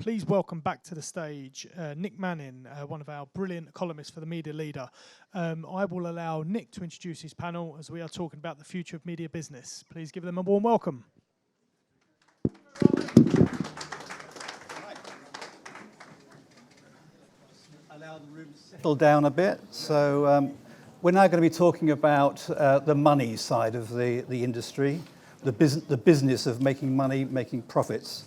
please welcome back to the stage Nick Manning, one of our brilliant columnists for the Media Leader. I will allow Nick to introduce his panel as we are talking about the future of media business. Please give them a warm welcome. Allow the room to settle down a bit. So we're now going to be talking about the money side of the industry, the business of making money, making profits.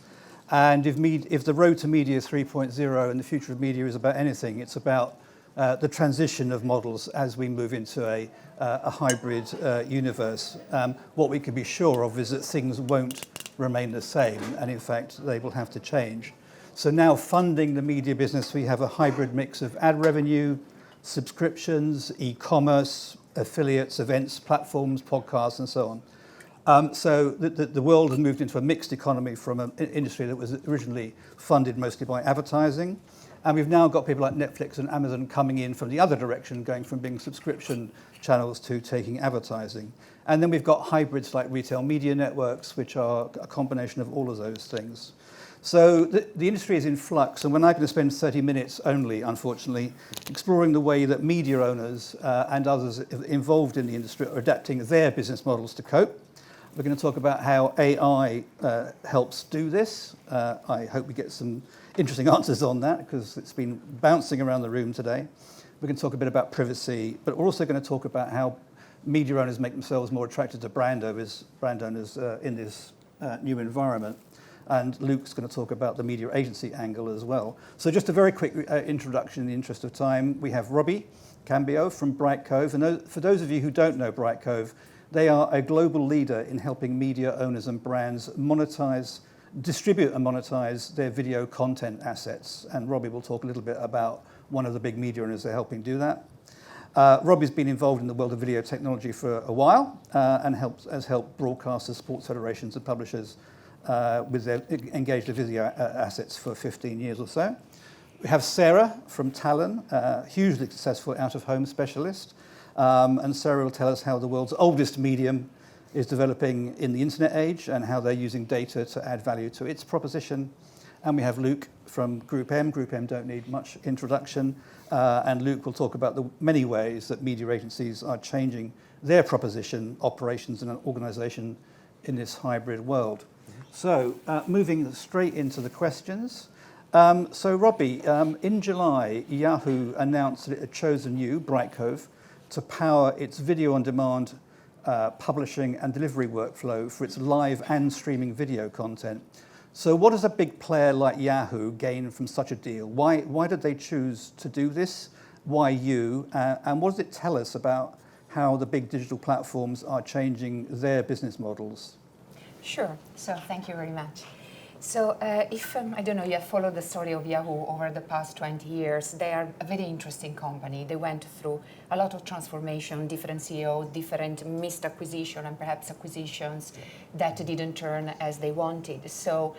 And if the road to Media 3.0 and the future of media is about anything, it's about the transition of models as we move into a hybrid universe. What we can be sure of is that things won't remain the same, and in fact, they will have to change. So now funding the media business, we have a hybrid mix of ad revenue, subscriptions, e-commerce, affiliates, events, platforms, podcasts, and so on. So the world has moved into a mixed economy from an industry that was originally funded mostly by advertising. And we've now got people like Netflix and Amazon coming in from the other direction, going from being subscription channels to taking advertising. And then we've got hybrids like retail media networks, which are a combination of all of those things. So the industry is in flux, and we're now going to spend 30 minutes only, unfortunately, exploring the way that media owners and others involved in the industry are adapting their business models to cope. We're going to talk about how AI helps do this. I hope we get some interesting answers on that, because it's been bouncing around the room today. We're going to talk a bit about privacy, but we're also going to talk about how media owners make themselves more attractive to brand owners in this new environment. And Luke's going to talk about the media agency angle as well. So just a very quick introduction in the interest of time. We have Robbie Cambio from Brightcove. And for those of you who don't know Brightcove, they are a global leader in helping media owners and brands distribute and monetize their video content assets. And Robbie will talk a little bit about one of the big media owners they're helping do that. Robbie's been involved in the world of video technology for a while and has helped broadcasters, sports federations, and publishers with their engaged video assets for 15 years or so. We have Sarah from Talon, hugely successful out-of-home specialist. And Sarah will tell us how the world's oldest medium is developing in the internet age and how they're using data to add value to its proposition. And we have Luke from GroupM. GroupM don't need much introduction. And Luke will talk about the many ways that media agencies are changing their proposition, operations, and organization in this hybrid world. So moving straight into the questions. So Robbie, in July, Yahoo announced that it had chosen you, Brightcove, to power its video-on-demand publishing and delivery workflow for its live and streaming video content. So what does a big player like Yahoo gain from such a deal? Why did they choose to do this? Why you? And what does it tell us about how the big digital platforms are changing their business models? Sure. So thank you very much. So if, I don't know, you have followed the story of Yahoo over the past 20 years, they are a very interesting company. They went through a lot of transformation, different CEOs, different missed acquisition and perhaps acquisitions that didn't turn as they wanted. So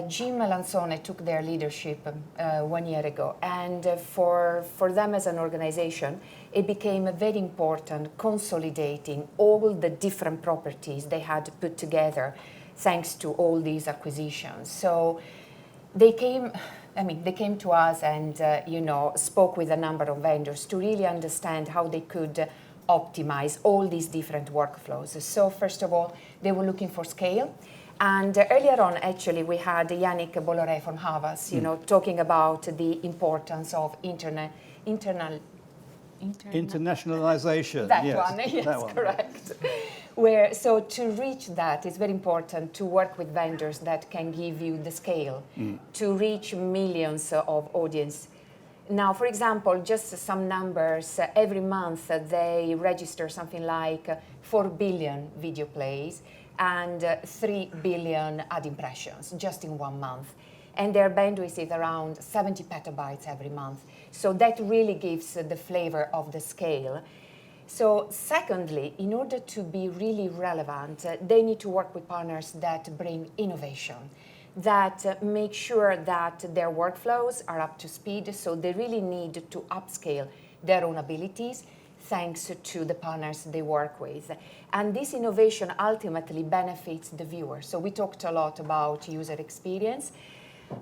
Jim Lansone took their leadership 1 year ago. And for them as an organization, it became very important consolidating all the different properties they had put together thanks to all these acquisitions. So they came to us and spoke with a number of vendors to really understand how they could optimize all these different workflows. So first of all, they were looking for scale. And earlier on, actually, we had Yannick Bolloré from Havas, talking about the importance of internationalization. That yes, one, yes, that one. Correct. So to reach that, it's very important to work with vendors that can give you the scale to reach millions of audience. Now, for example, just some numbers, every month they register something like 4 billion video plays and 3 billion ad impressions just in 1 month. And their bandwidth is around 70 petabytes every month. So that really gives the flavor of the scale. So secondly, in order to be really relevant, they need to work with partners that bring innovation, that make sure that their workflows are up to speed. So they really need to upscale their own abilities thanks to the partners they work with. And this innovation ultimately benefits the viewer. So we talked a lot about user experience.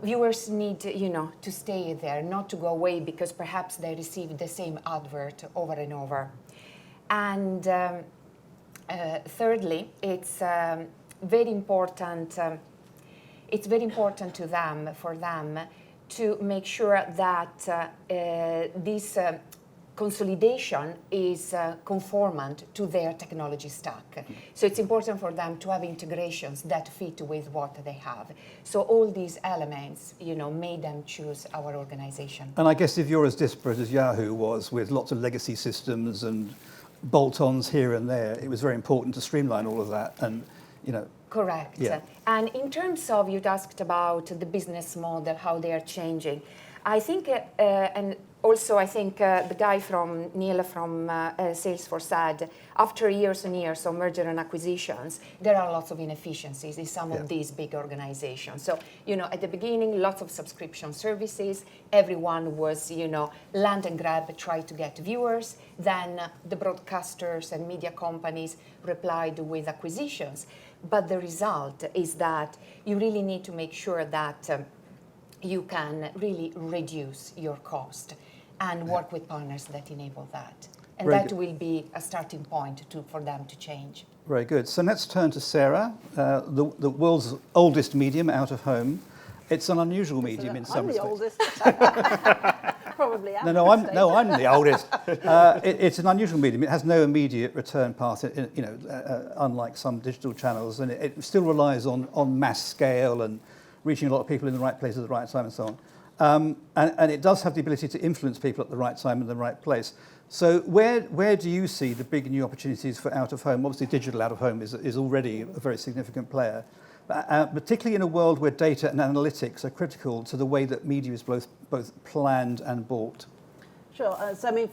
viewers need, to stay there, not to go away because perhaps they receive the same advert over and over. And thirdly, it's very important. It's very important for them, to make sure that this consolidation is conformant to their technology stack. So it's important for them to have integrations that fit with what they have. So all these elements, made them choose our organization. And I guess if you're as disparate as Yahoo was, with lots of legacy systems and bolt-ons here and there, it was very important to streamline all of that. And Correct. Yeah. And in terms of, you asked about the business model, how they are changing. I think, and also I think the guy Neil from Salesforce said, after years and years of merger and acquisitions, there are lots of inefficiencies in some of these big organizations. So, at the beginning, lots of subscription services, everyone was, land and grab, try to get viewers. Then the broadcasters and media companies replied with acquisitions. But the result is that you really need to make sure that you can really reduce your cost and work with partners that enable that. And Very that good. will be a starting point for them to change. Very good. So let's turn to Sarah, the world's oldest medium, out of home. It's an unusual medium in some respects. I'm the oldest. Probably am. No, I'm the oldest. It's an unusual medium. It has no immediate return path, unlike some digital channels, and it still relies on mass scale and reaching a lot of people in the right place at the right time and so on. And it does have the ability to influence people at the right time and the right place. So where do you see the big new opportunities for out of home? Obviously, digital out of home is already a very significant player. Particularly in a world where data and analytics are critical to the way that media is both planned and bought. Sure.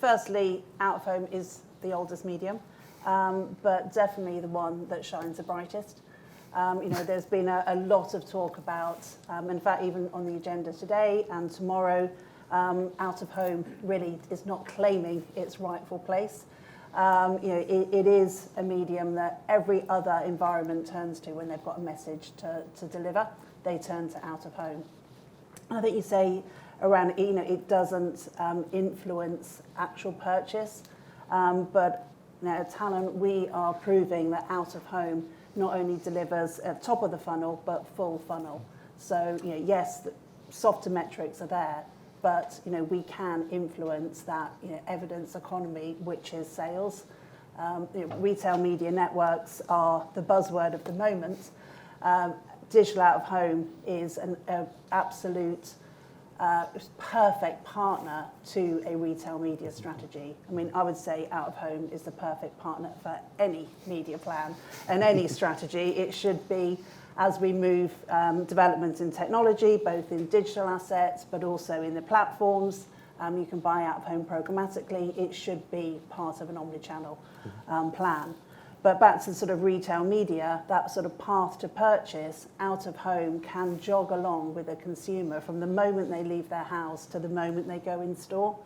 Firstly, out of home is the oldest medium, but definitely the one that shines the brightest. There's been a lot of talk about, in fact, even on the agenda today and tomorrow, out of home really is not claiming its rightful place. It is a medium that every other environment turns to when they've got a message to deliver. They turn to out of home. I think you say around, it doesn't influence actual purchase, but at Talon we are proving that out of home not only delivers at top of the funnel but full funnel. So yes, the softer metrics are there, but we can influence that evidence economy, which is sales. Retail media networks are the buzzword of the moment. Digital out of home is an absolute perfect partner to a retail media strategy. I would say out of home is the perfect partner for any media plan and any strategy. It should be, as we move development in technology, both in digital assets, but also in the platforms, you can buy out of home programmatically. It should be part of an omnichannel plan. But back to sort of retail media, that sort of path to purchase out of home can jog along with a consumer from the moment they leave their house to the moment they go in store.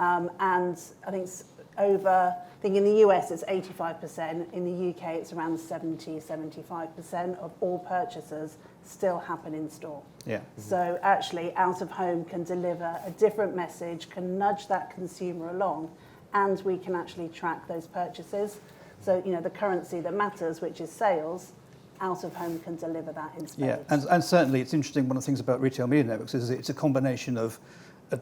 And I think in the US it's 85%, in the UK it's around 75% of all purchases still happen in store. Yeah. So actually out of home can deliver a different message, can nudge that consumer along, and we can actually track those purchases. So, the currency that matters, which is sales, out of home can deliver that in spades. Yeah, and certainly it's interesting, one of the things about retail media networks is it's a combination of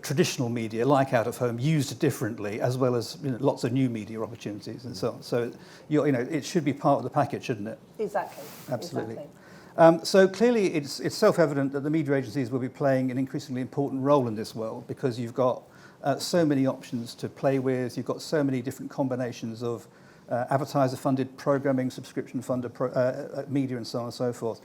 traditional media, like out of home, used differently, as well as lots of new media opportunities and so on. So, it should be part of the package, shouldn't it? Exactly. Absolutely. Exactly. So clearly it's self-evident that the media agencies will be playing an increasingly important role in this world, because you've got so many options to play with, you've got so many different combinations of advertiser-funded programming, subscription-funded media, and so on and so forth.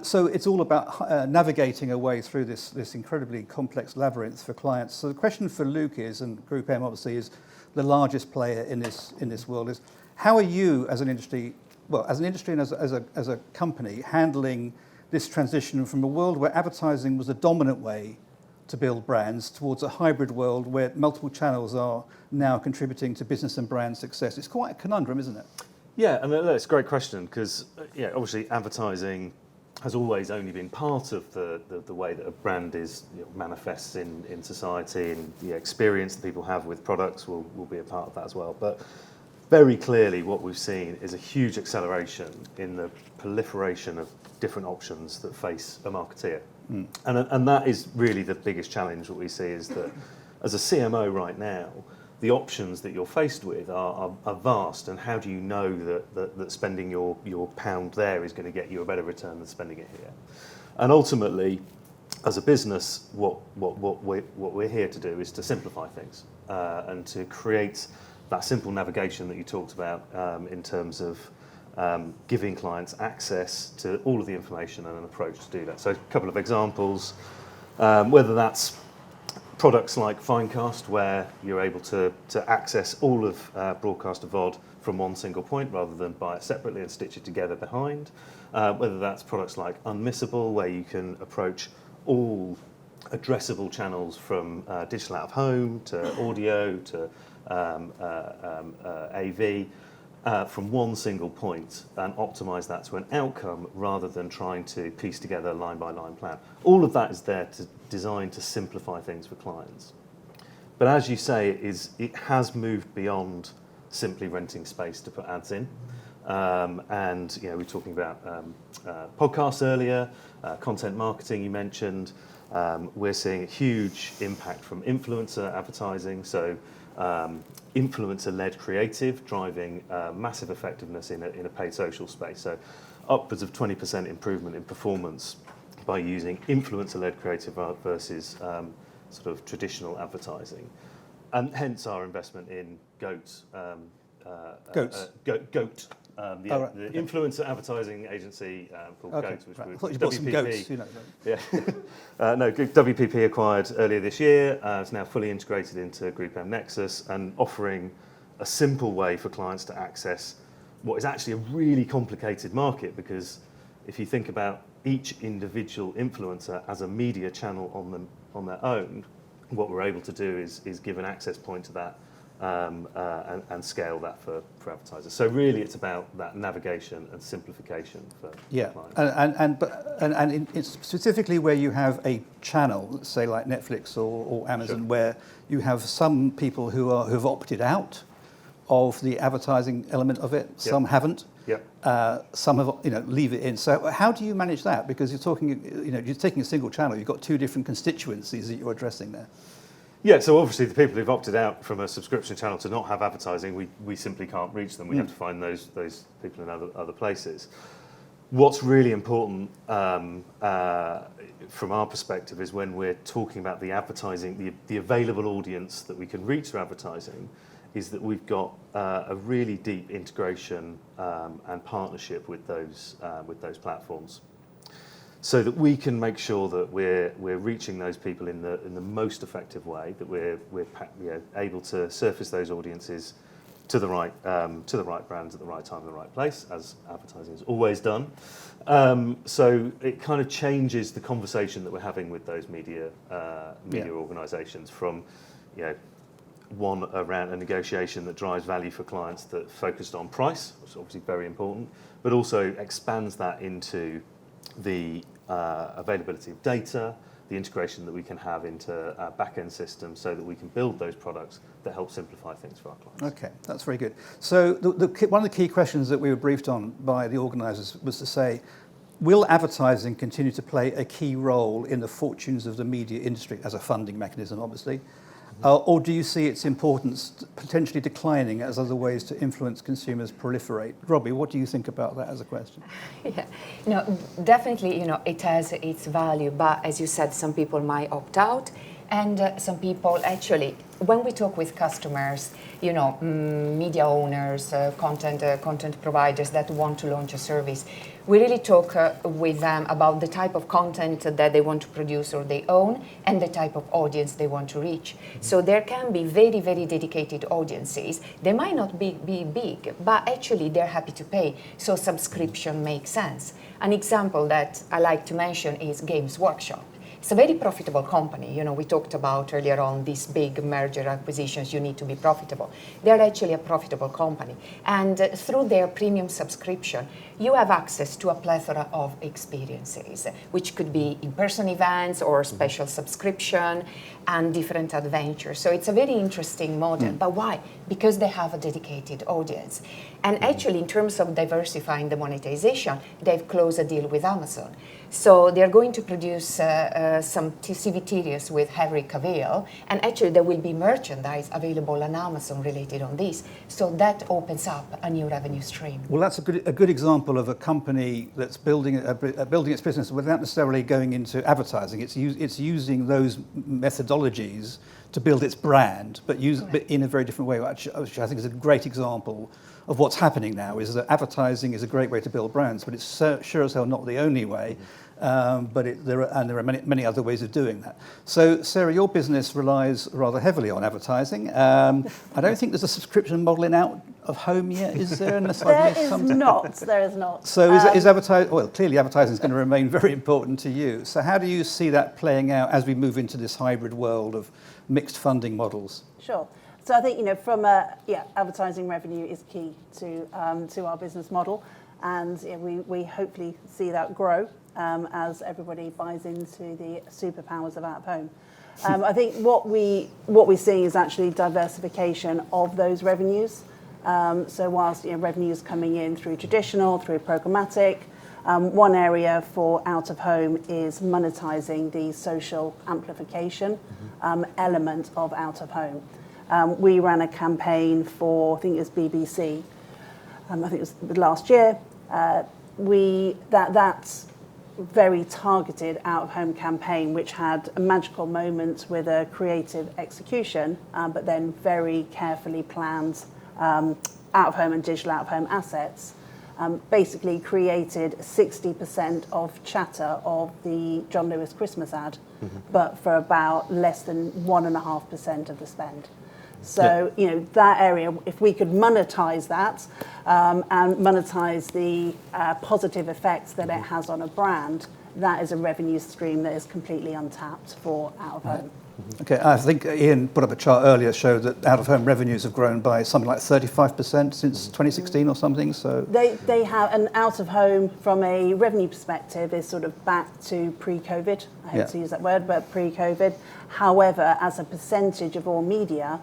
So it's all about navigating a way through this incredibly complex labyrinth for clients. So the question for Luke is, and GroupM obviously is the largest player in this world, is how are you as an industry, and as a company, handling this transition from a world where advertising was a dominant way to build brands towards a hybrid world where multiple channels are now contributing to business and brand success? It's quite a conundrum, isn't it? Yeah, and it's a great question because obviously advertising has always only been part of the way that a brand is manifests in society, and the experience that people have with products will be a part of that as well. But very clearly what we've seen is a huge acceleration in the proliferation of different options that face a marketeer. And that is really the biggest challenge that we see, is that as a CMO right now, the options that you're faced with are vast, and how do you know that spending your pound there is going to get you a better return than spending it here? And ultimately, as a business, what we're here to do is to simplify things and to create that simple navigation that you talked about in terms of giving clients access to all of the information and an approach to do that. So a couple of examples, whether that's products like Finecast, where you're able to access all of broadcast VOD from one single point rather than buy it separately and stitch it together behind. Whether that's products like Unmissable, where you can approach all addressable channels from digital out of home to audio to AV from one single point, and optimize that to an outcome rather than trying to piece together a line by line plan. All of that is there designed to simplify things for clients. But as you say, it has moved beyond simply renting space to put ads in. And we were talking about podcasts earlier, content marketing you mentioned. We're seeing a huge impact from influencer advertising. So influencer-led creative driving massive effectiveness in a paid social space. So upwards of 20% improvement in performance by using influencer-led creative versus sort of traditional advertising. And hence our investment in Goat. Goat. The influencer advertising agency called Goat, which I thought you bought some goats. Yeah. No, WPP acquired earlier this year. It's now fully integrated into GroupM Nexus and offering a simple way for clients to access what is actually a really complicated market, because if you think about each individual influencer as a media channel on their own, what we're able to do is give an access point to that and scale that for advertisers. So really, it's about that navigation and simplification for clients. And specifically where you have a channel, let's say like Netflix or Amazon, where you have some people who have opted out of the advertising element of it, some haven't. Some have, leave it in. So how do you manage that? Because you're talking, you're taking a single channel. You've got two different constituencies that you're addressing there. Yeah, so obviously the people who've opted out from a subscription channel to not have advertising, we simply can't reach them. We have to find those people in other places. What's really important from our perspective is when we're talking about the advertising, the available audience that we can reach through advertising, is that we've got a really deep integration and partnership with those platforms, so that we can make sure that we're reaching those people in the most effective way, that we're able to surface those audiences to the right brands at the right time, in the right place, as advertising is always done. So it kind of changes the conversation that we're having with those media organisations from, one around a negotiation that drives value for clients that focused on price, which is obviously very important, but also expands that into the availability of data, the integration that we can have into our back-end systems, so that we can build those products that help simplify things for our clients. Okay, that's very good. So one of the key questions that we were briefed on by the organisers was to say, will advertising continue to play a key role in the fortunes of the media industry as a funding mechanism, obviously? Or do you see its importance potentially declining as other ways to influence consumers proliferate? Robbie, what do you think about that as a question? Yeah, definitely, it has its value, but as you said, some people might opt out, and some people actually, when we talk with customers, media owners, content providers that want to launch a service, we really talk with them about the type of content that they want to produce or they own, and the type of audience they want to reach. So there can be very, very dedicated audiences. They might not be big, but actually they're happy to pay. So subscription makes sense. An example that I like to mention is Games Workshop, It's a very profitable company. You know, we talked about earlier on these big merger acquisitions, you need to be profitable. They're actually a profitable company. And through their premium subscription, you have access to a plethora of experiences, which could be in-person events or special subscription and different adventures. So it's a very interesting model. But why? Because they have a dedicated audience. And actually, in terms of diversifying the monetization, they've closed a deal with Amazon. So they're going to produce some TV series with Henry Cavill, and actually there will be merchandise available on Amazon related on this. So that opens up a new revenue stream. Well, that's a good example of a company that's building its business without necessarily going into advertising. It's using those methodologies to build its brand, but in a very different way, which I think is a great example of what's happening now. Is that advertising is a great way to build brands, but it's sure as hell not the only way. But there are many other ways of doing that. So, Sarah, your business relies rather heavily on advertising. I don't think there's a subscription model in out of home yet, is there? Unless I've missed something. There is not. So is advertising, well, clearly advertising is going to remain very important to you. So how do you see that playing out as we move into this hybrid world of mixed funding models? Sure. So I think, you know, advertising revenue is key to our business model, and we hopefully see that grow as everybody buys into the superpowers of out-of-home. I think what we're seeing is actually diversification of those revenues. So whilst revenues coming in through traditional, through programmatic, one area for out-of-home is monetizing the social amplification element of out-of-home. We ran a campaign for, I think it was BBC, I think it was last year. That's very targeted out-of-home campaign, which had a magical moment with a creative execution, but then very carefully planned out-of-home and digital out-of-home assets. Basically created 60% of chatter of the John Lewis Christmas ad, but for about less than 1.5% of the spend. So, that area, if we could monetize that and monetize the positive effects that it has on a brand, that is a revenue stream that is completely untapped for out-of-home. Right. Okay, I think Ian put up a chart earlier showed that out-of-home revenues have grown by something like 35% since 2016 or something. So they have, an out-of-home from a revenue perspective is sort of back to pre-COVID. I hate to use that word, but pre-COVID. However, as a percentage of all media,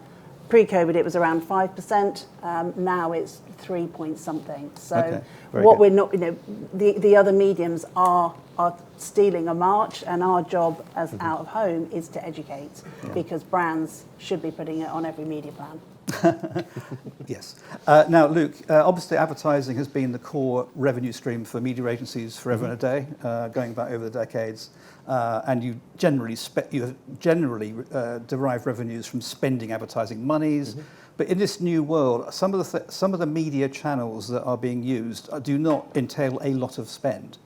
pre-COVID it was around 5%. Now it's 3 point something. So we're not, the other mediums are stealing a march, and our job as out of home is to educate, because brands should be putting it on every media plan. Yes. Now, Luke, obviously advertising has been the core revenue stream for media agencies forever and a day, going back over the decades. And you generally derive revenues from spending advertising monies. But in this new world, some of the media channels that are being used do not entail a lot of spend.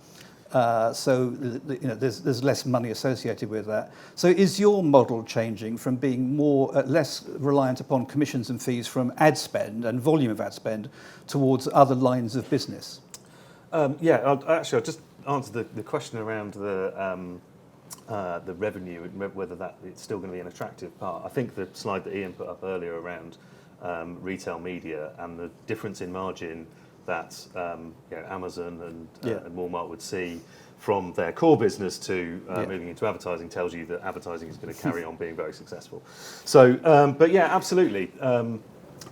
So there's less money associated with that. So is your model changing from being less reliant upon commissions and fees from ad spend and volume of ad spend towards other lines of business? I'll just answer the question around the revenue and whether that it's still going to be an attractive part. I think the slide that Ian put up earlier around retail media and the difference in margin that Amazon and Walmart would see from their core business to moving into advertising tells you that advertising is going to carry on being very successful. So, but yeah, absolutely.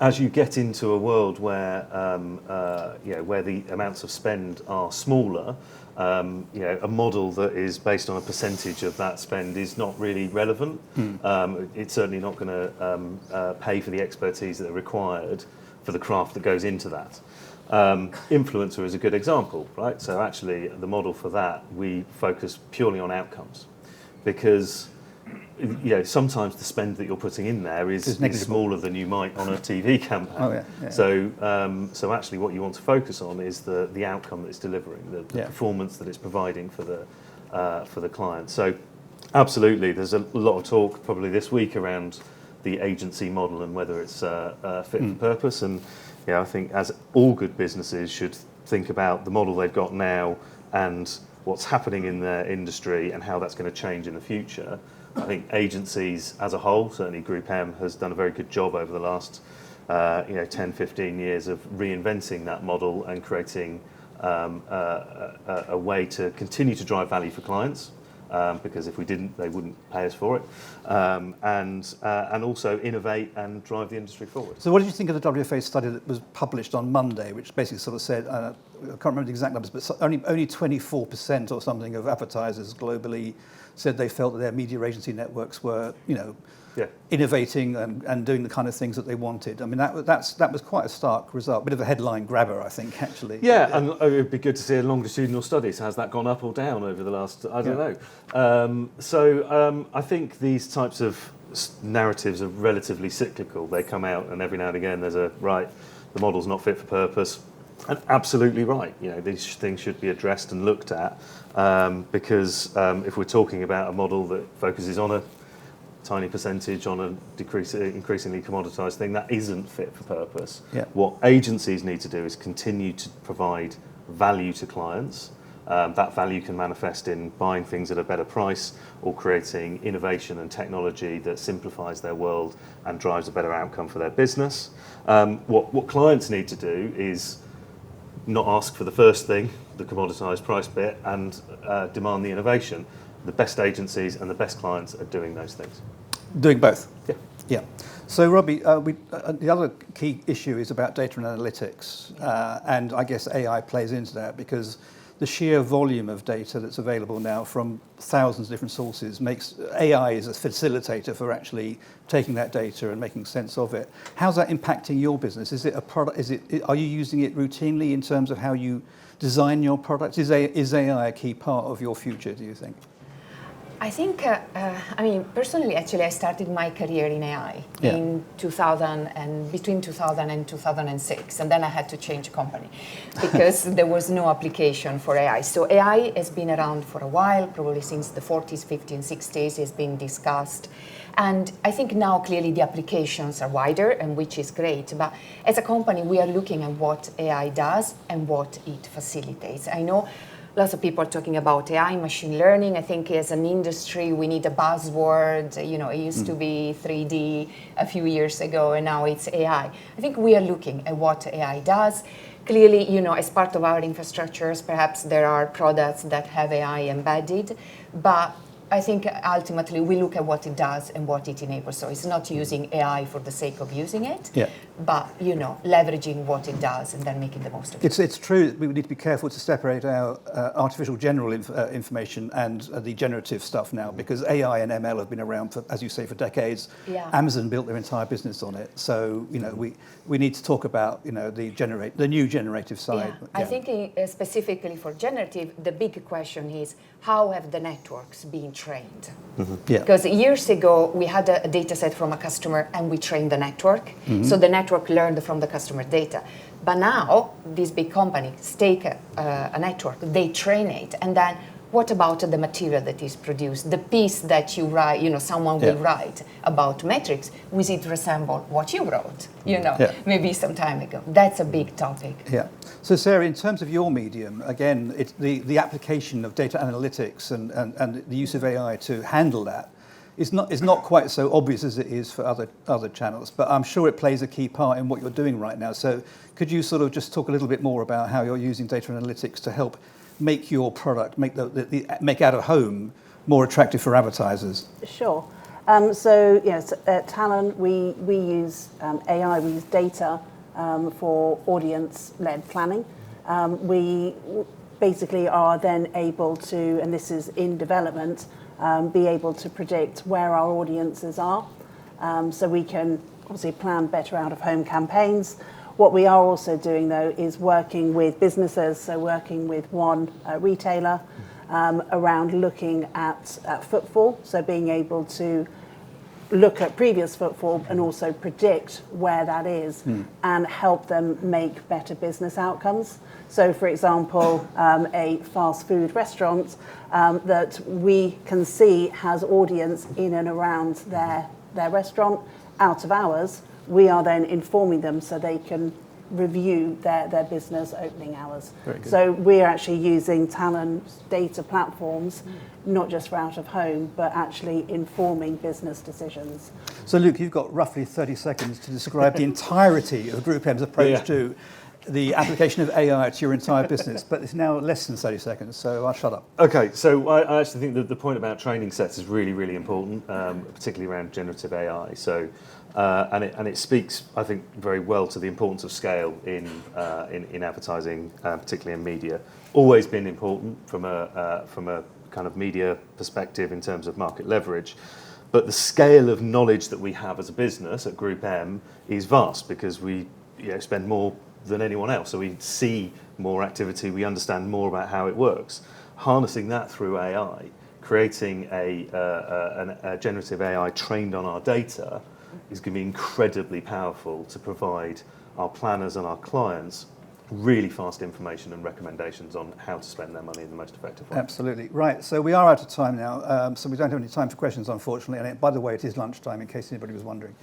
As you get into a world where where the amounts of spend are smaller, a model that is based on a percentage of that spend is not really relevant. It's certainly not going to pay for the expertise that are required for the craft that goes into that. Influencer is a good example, right? So actually the model for that, we focus purely on outcomes, because sometimes the spend that you're putting in there is smaller than you might on a TV campaign. So actually what you want to focus on is the outcome that it's delivering, the performance that it's providing for the client. So absolutely, there's a lot of talk probably this week around the agency model and whether it's fit for purpose. And I think as all good businesses should think about the model they've got now and what's happening in their industry and how that's going to change in the future. I think agencies as a whole, certainly GroupM, has done a very good job over the last 10, 15 years of reinventing that model and creating a way to continue to drive value for clients. Because if we didn't, they wouldn't pay us for it, and also innovate and drive the industry forward. So what did you think of the WFA study that was published on Monday, which basically sort of said, I can't remember the exact numbers, but only 24% or something of advertisers globally said they felt that their media agency networks were, innovating and doing the kind of things that they wanted. I mean, that was quite a stark result. Bit of a headline grabber, I think, actually. Yeah, and it would be good to see a longitudinal study. So has that gone up or down over the last, I don't know. I think these types of narratives are relatively cyclical. They come out and every now and again there's the model's not fit for purpose. And absolutely right. These things should be addressed and looked at because if we're talking about a model that focuses on a tiny percentage on a increasingly commoditized thing, that isn't fit for purpose. Yeah. What agencies need to do is continue to provide value to clients. That value can manifest in buying things at a better price or creating innovation and technology that simplifies their world and drives a better outcome for their business. What clients need to do is not ask for the first thing, the commoditized price bit, and demand the innovation. The best agencies and the best clients are doing those things. Doing both? Yeah. Yeah. So, Robbie, the other key issue is about data and analytics, and I guess AI plays into that because the sheer volume of data that's available now from thousands of different sources makes AI is a facilitator for actually taking that data and making sense of it. How's that impacting your business? Is it a product? Are you using it routinely in terms of how you design your products? Is AI a key part of your future, do you think? I think, personally, actually, I started my career in AI in 2000 and between 2000 and 2006, and then I had to change company because there was no application for AI. So AI has been around for a while, probably since the 40s, 50s, and 60s. It's been discussed, and I think now clearly the applications are wider, and which is great. But as a company, we are looking at what AI does and what it facilitates. I know. Lots of people are talking about AI, machine learning. I think as an industry, we need a buzzword. It used to be 3D a few years ago, and now it's AI. I think we are looking at what AI does. Clearly, as part of our infrastructures, perhaps there are products that have AI embedded, but I think ultimately we look at what it does and what it enables. So it's not using AI for the sake of using it, but leveraging what it does and then making the most of it. It's true that we need to be careful to separate our artificial general information and the generative stuff now, because AI and ML have been around for, as you say, for decades. Yeah. Amazon built their entire business on it. So we need to talk about the new generative side. Yeah. I think specifically for generative, the big question is how have the networks been trained? Mm-hmm. Yeah. Because years ago we had a data set from a customer and we trained the network, so the network learned from the customer data. But now these big companies take a network, they train it, and then what about the material that is produced? The piece that you write, someone will write about metrics, will it resemble what you wrote, maybe some time ago? That's a big topic. Yeah. So Sarah, in terms of your medium, again, it's the application of data analytics and the use of AI to handle that is not quite so obvious as it is for other channels, but I'm sure it plays a key part in what you're doing right now. So could you sort of just talk a little bit more about how you're using data analytics to help make your product, make out of home more attractive for advertisers? Sure. So yes, at Talon we use AI, we use data for audience-led planning. We basically are then able to, and this is in development, be able to predict where our audiences are. So we can obviously plan better out-of-home campaigns. What we are also doing, though, is working with businesses, so working with one retailer around looking at footfall, so being able to look at previous footfall and also predict where that is and help them make better business outcomes. So, for example, a fast food restaurant that we can see has audience in and around their restaurant out of hours, we are then informing them so they can review their business opening hours. Very good. So we're actually using Talon's data platforms, not just for out of home, but actually informing business decisions. So Luke, you've got roughly 30 seconds to describe the entirety of GroupM's approach to the application of AI to your entire business, but it's now less than 30 seconds, so I'll shut up. Okay, so I actually think that the point about training sets is really, really important, particularly around generative AI. So, and it speaks, I think, very well to the importance of scale in advertising, particularly in media. Always been important from a kind of media perspective in terms of market leverage. But the scale of knowledge that we have as a business at GroupM is vast because we spend more than anyone else. So we see more activity, we understand more about how it works. Harnessing that through AI, creating a generative AI trained on our data is going to be incredibly powerful to provide our planners and our clients really fast information and recommendations on how to spend their money in the most effective way. Absolutely. Right, so we are out of time now, so we don't have any time for questions, unfortunately. And by the way, it is lunchtime, in case anybody was wondering.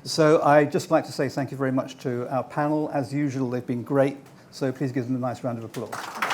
So I'd just like to say thank you very much to our panel. As usual, they've been great, so please give them a nice round of applause.